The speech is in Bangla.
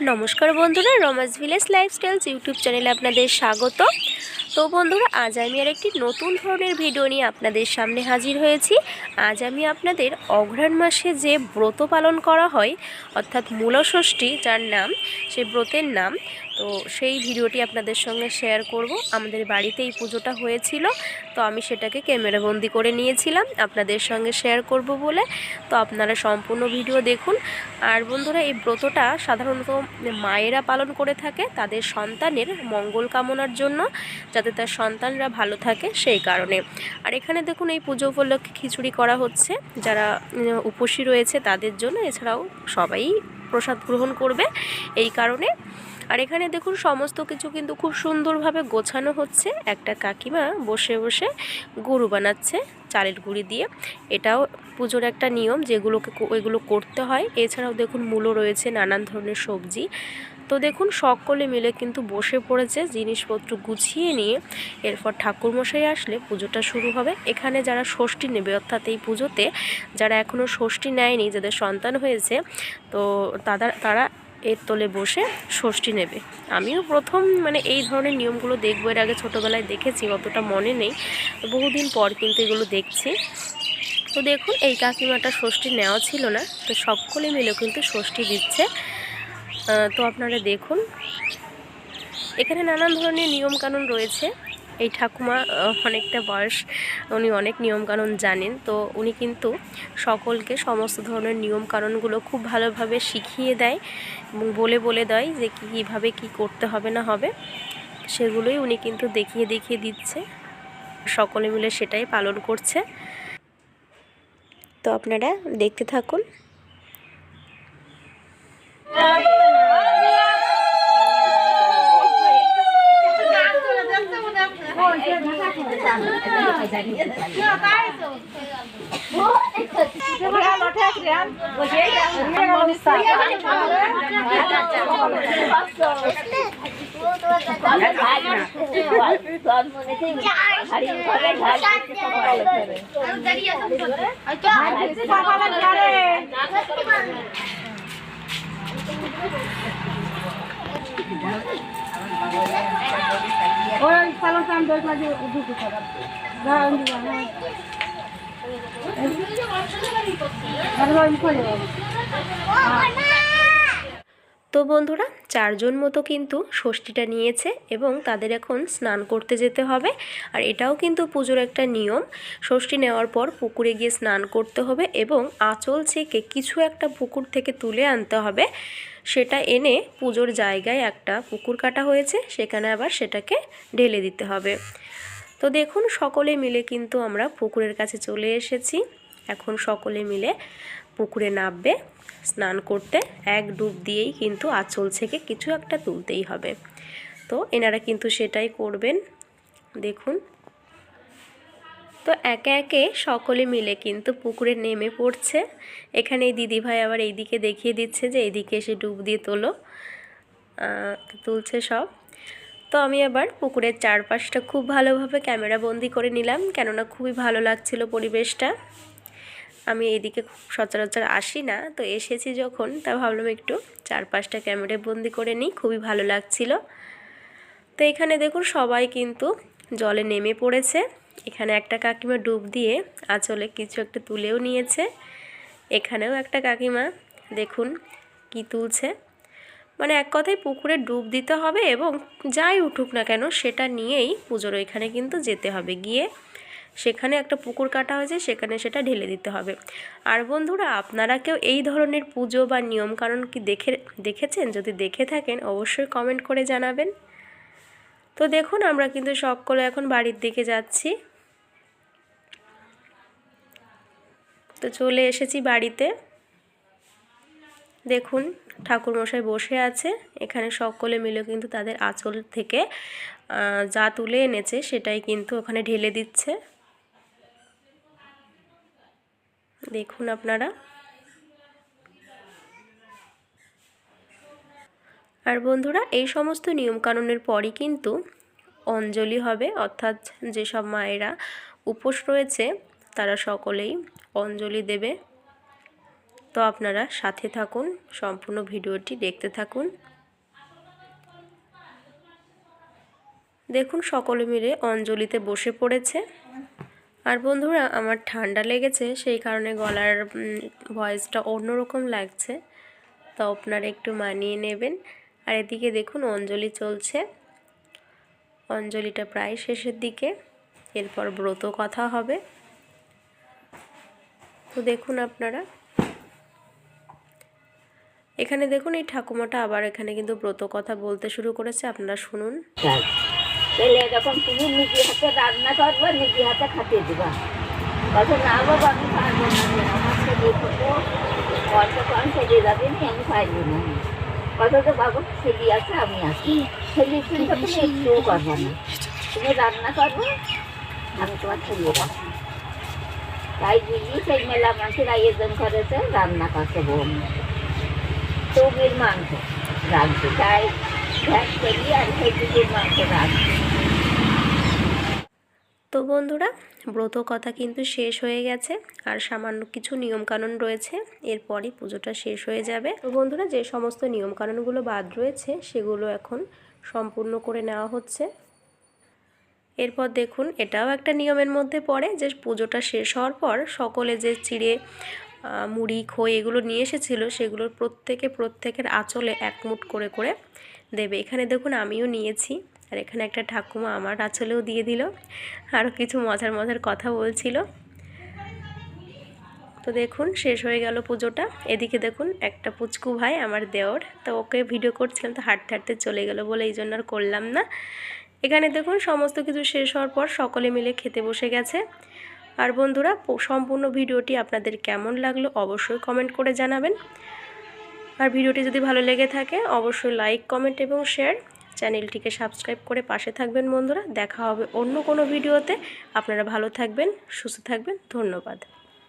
নমস্কার বন্ধুরা, রমাস ভিলেজ লাইফস্টাইলস ইউটিউব চ্যানেলে আপনাদের স্বাগত। তো বন্ধুরা, আজ আমি আর একটি নতুন ধরনের ভিডিও নিয়ে আপনাদের সামনে হাজির হয়েছি। আজ আমি আপনাদের অঘ্রাণ মাসে যে ব্রত পালন করা হয়, অর্থাৎ মূলষষ্ঠী যার নাম, সেই ব্রতের নাম, তো সেই ভিডিওটি আপনাদের সঙ্গে শেয়ার করব। আমাদের বাড়িতে এই পুজোটা হয়েছিল, তো আমি সেটাকে ক্যামেরাবন্দি করে নিয়েছিলাম আপনাদের সঙ্গে শেয়ার করব বলে। তো আপনারা সম্পূর্ণ ভিডিও দেখুন। আর বন্ধুরা, এই ব্রতটা সাধারণত মায়েরা পালন করে থাকে তাদের সন্তানের মঙ্গল কামনার জন্য, যাতে তার সন্তানরা ভালো থাকে সেই কারণে। আর এখানে দেখুন, এই পুজো উপলক্ষে খিচুড়ি করা হচ্ছে যারা উপসী রয়েছে তাদের জন্য, এছাড়াও সবাই প্রসাদ গ্রহণ করবে এই কারণে। আর এখানে দেখুন, সমস্ত কিছু কিন্তু খুব সুন্দরভাবে গোছানো হচ্ছে। একটা কাকিমা বসে বসে গরু বানাচ্ছে চালের গুঁড়ি দিয়ে। এটাও পুজোর একটা নিয়ম, এগুলো করতে হয়। এছাড়াও দেখুন, মূলো রয়েছে, নানান ধরনের সবজি। তো দেখুন, সকলে মিলে কিন্তু বসে পড়েছে জিনিসপত্র গুছিয়ে নিয়ে। এরপর ঠাকুরমশাই আসলে পুজোটা শুরু হবে। এখানে যারা ষষ্ঠী নেবে, অর্থাৎ এই পুজোতে যারা এখনও ষষ্ঠী নেয়নি, যাদের সন্তান হয়েছে, তো তারা এর তলে বসে ষষ্ঠী নেবে। আমিও প্রথম এই ধরনের নিয়মগুলো দেখবো। এর আগে ছোটোবেলায় দেখেছি, অতটা মনে নেই, বহুদিন পর কিন্তু এগুলো দেখছি। তো দেখুন, এই কাকিমাটা ষষ্ঠী নেওয়া ছিল না, তো সকলে মিলে কিন্তু ষষ্ঠী দিচ্ছে। তো আপনারা দেখুন, এখানে নানান ধরনের নিয়মকানুন রয়েছে। এই ঠাকুমা অনেকটা বয়স, উনি অনেক নিয়মকানুন জানেন। তো উনি কিন্তু সকলকে সমস্ত ধরনের নিয়মকানুনগুলো খুব ভালোভাবে শিখিয়ে দেয় এবং বলে বলে দেয় যে কীভাবে কী করতে হবে না হবে, সেগুলোই উনি কিন্তু দেখিয়ে দেখিয়ে দিচ্ছে। সকলে মিলে সেটাই পালন করছে। তো আপনারা দেখতে থাকুন। তো বন্ধুরা, 4 জন মতো কিন্তু ষষ্ঠীটা নিয়েছে এবং তাদের এখন স্নান করতে যেতে হবে। আর এটাও কিন্তু পুজোর একটা নিয়ম। ষষ্ঠী নেওয়ার পর পুকুরে গিয়ে স্নান করতে হবে এবং আঁচল ছেঁকে কিছু একটা পুকুর থেকে তুলে আনতে হবে। সেটা এনে পুজোর জায়গায় একটা পুকুর কাটা হয়েছে, সেখানে আবার সেটাকে ঢেলে দিতে হবে। তো দেখুন, সকলে মিলে কিন্তু আমরা পুকুরের কাছে চলে এসেছি। এখন সকলে মিলে পুকুরে নামবে স্নান করতে। এক ডুব দিয়েই কিন্তু আঁচল ছেঁকে কিছু একটা তুলতেই হবে। তো এনারা কিন্তু সেটাই করবেন। দেখুন, তো একে একে সকলে মিলে কিন্তু পুকুরে নেমে পড়ছে। এখানে এই দিদিভাই আবার এইদিকে দেখিয়ে দিচ্ছে যে এইদিকে এসে ডুব দিয়ে তোলো, তুলছে সব। তো আমি আবার পুকুরের চারপাশটা খুব ভালোভাবে ক্যামেরা বন্দি করে নিলাম, কেননা খুবই ভালো লাগছিল পরিবেশটা। আমি এইদিকে খুব সচরাচর আসি না, তো এসেছি যখন, তা ভাবলাম একটু চারপাশটা ক্যামেরা বন্দি করে নিই, খুবই ভালো লাগছিল। তো এখানে দেখুন, সবাই কিন্তু জলে নেমে পড়েছে। এখানে একটা কাকিমা ডুব দিয়ে আঁচলে কিছু একটা তুলেও নিয়েছে। এখানেও একটা কাকিমা দেখুন কি তুলছে। এক কথায় পুকুরে ডুব দিতে হবে এবং যাই উঠুক না কেন সেটা নিয়েই পুজোর ওইখানে কিন্তু যেতে হবে। গিয়ে সেখানে একটা পুকুর কাটা হয়েছে, সেখানে সেটা ঢেলে দিতে হবে। আর বন্ধুরা, আপনারা কেউ এই ধরনের পুজো বা নিয়মকানুন কি দেখেছেন? যদি দেখে থাকেন অবশ্যই কমেন্ট করে জানাবেন। তো দেখুন, আমরা কিন্তু সকলে এখন বাড়ির দিকে যাচ্ছি। তো চলে এসেছি বাড়িতে। দেখুন, ঠাকুরমশাই বসে আছে। এখানে সকলে মিলে কিন্তু তাদের আঁচল থেকে যা তুলে এনেছে সেটাই কিন্তু ওখানে ঢেলে দিচ্ছে। দেখুন আপনারা। আর বন্ধুরা, এই সমস্ত নিয়মকানুনের পরই কিন্তু অঞ্জলি হবে, অর্থাৎ যেসব মায়েরা উপোস রয়েছে তারা সকলেই অঞ্জলি দেবে। তো আপনারা সাথে থাকুন, সম্পূর্ণ ভিডিওটি দেখতে থাকুন। দেখুন সকলে মিলে অঞ্জলিতে বসে পড়েছে। আর বন্ধুরা, আমার ঠান্ডা লেগেছে, সেই কারণে গলার ভয়েসটা অন্যরকম লাগছে, তো আপনারা একটু মানিয়ে নেবেন। আর এদিকে দেখুন অঞ্জলি চলছে, অঞ্জলিটা প্রায় শেষের দিকে, এরপর ব্রত কথা হবে। তো দেখুন আপনারা, এখানে দেখুন এই ঠাকুমাটা আবার এখানে কিন্তু ব্রত কথা বলতে শুরু করেছে, আপনারা শুনুন। তাহলে যখন তুমি নিজে হাতে রান্না করবা, নিজে হাতে খাটিয়ে দিবা, তখন না বাবা আমি পারবো না, আমার ছেলে ছোটো অল্প কম ছেলে যাবে না, আমি পারবো না। কত তো বাবু ছেলে আছে, আমি আছি, ছেলে চিন্তা তুমি একটুও করবো না, তুমি রান্না করবো, আমি তোমার ছেলে রাখি। তাই বুঝি সেই মেলা মানুষের আয়োজন করেছে, রান্না করতে বোন তবির মাংস রাখবে, তাই ভ্যাট করি আর সেই দিকের মাংস রাখবে। তো বন্ধুরা, ব্রত কথা কিন্তু শেষ হয়ে গেছে, আর সামান্য কিছু নিয়মকানুন রয়েছে, এরপরই পুজোটা শেষ হয়ে যাবে। তো বন্ধুরা, যে সমস্ত নিয়মকানুনগুলো বাদ রয়েছে সেগুলো এখন সম্পূর্ণ করে নেওয়া হচ্ছে। এরপর দেখুন, এটাও একটা নিয়মের মধ্যে পড়ে যে পুজোটা শেষ হওয়ার পর সকলে যে চিড়ে মুড়ি খই এগুলো নিয়ে এসেছিলো, সেগুলোর প্রত্যেকের আঁচলে এক মুঠ করে করে দেবে। এখানে দেখুন আমিও নিয়েছি, আর এখানে একটা ঠাকুমা আমার আঁচলেও দিয়ে দিল, আরও কিছু মজার মজার কথা বলছিল। তো দেখুন শেষ হয়ে গেল পুজোটা। এদিকে দেখুন একটা পুচকু ভাই আমার দেওর, তো ওকে ভিডিও করছিলাম, তো হাঁটতে হাঁটতে চলে গেল বলে এই জন্য আর করলাম না। এখানে দেখুন সমস্ত কিছু শেষ হওয়ার পর সকলে মিলে খেতে বসে গেছে। আর বন্ধুরা, সম্পূর্ণ ভিডিওটি আপনাদের কেমন লাগলো অবশ্যই কমেন্ট করে জানাবেন। আর ভিডিওটি যদি ভালো লেগে থাকে অবশ্যই লাইক, কমেন্ট এবং শেয়ার, চ্যানেলটিকে সাবস্ক্রাইব করে পাশে থাকবেন বন্ধুরা। দেখা হবে অন্য কোনো ভিডিওতে। আপনারা ভালো থাকবেন, সুস্থ থাকবেন, ধন্যবাদ।